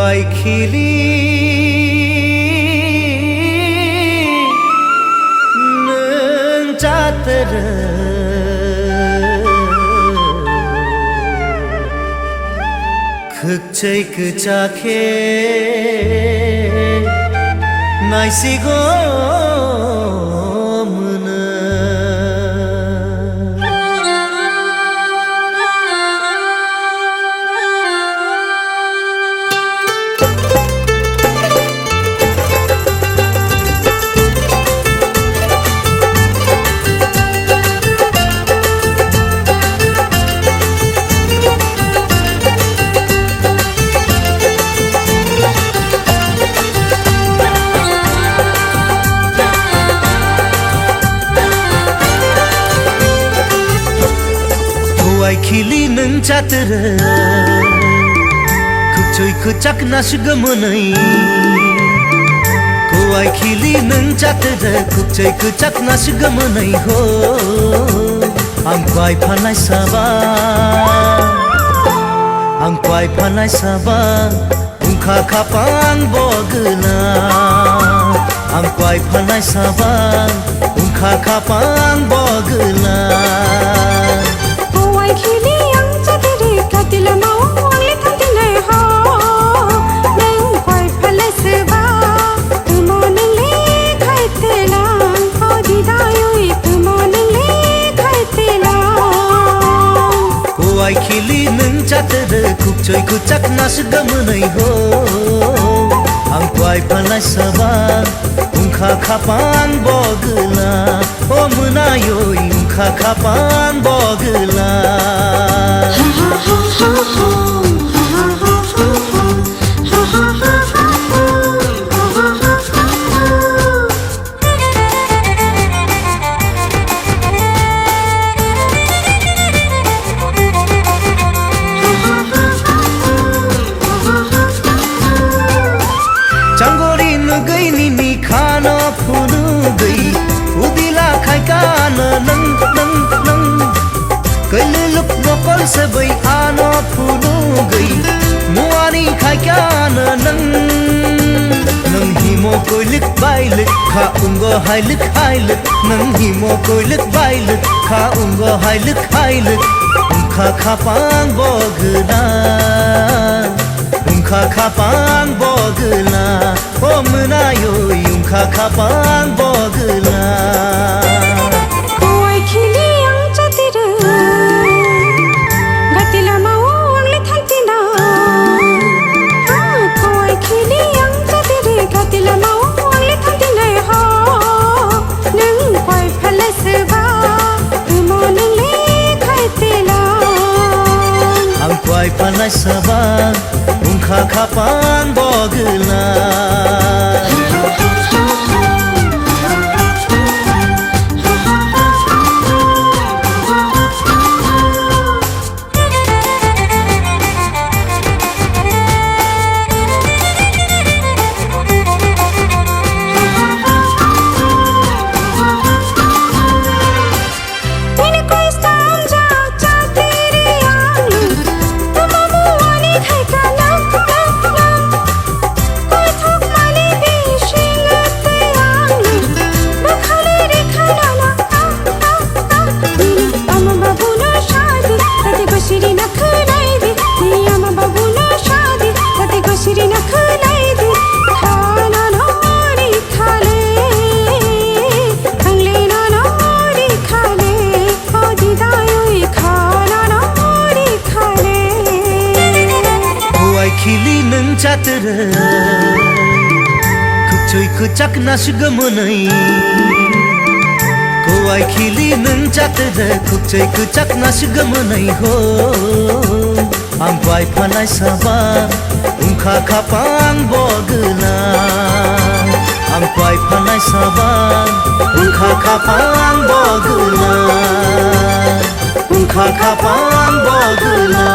खिली नों जातर 극ใจ그자खे 나이시고 खिली नों जातर 극ใจ그짝 나시गमनै खिली नों जातर 극ใจ그짝 나시गमनै हो आंखौ फानाय साबा उंखा खापां बगना आंखौ फानाय साबा उंखा खापां बगना खिली नों जातर 극ใจ그짝 나시गमनै हो आंखौ फानाय साबा उंखा खापां बगला ओ मोनायो उंखा खापां बगला चांगोरी गई नी खाना फुनु गई उदिला खाई कान नंग नंग नंग कैले लुक नकल से बई आना फुनु गई मुआनी खाई कान नंग नंग हिमो कोई लिख बाइल खा उंगो हाइलिक हाइलिक नंग हिमो कोई लिख बाइल खा उंगो हाइलिक हाइलिक उंखा खापां बगना उंखा खापां बगला ओ मोनायो उंखा खापां बगला खिली आं जातर गाति लामाव आंलाय थांफिना खिली आं जातर गाति लामाव आंलाय थांफिनाय हो नों गय फालायसोबा उमो नोंले खायतेला आंखौ फानाय साबा उंखा खापां बगला खिली नों जातर 극ใจ그짝 나시गमनै खिली नों जातर 극ใจ그짝 나시गमनै हो आंखौ फानाय साबा उंखा खापां बगला आंखौ फानाय साबा उंखा खापां बगला उंखा खापां बगला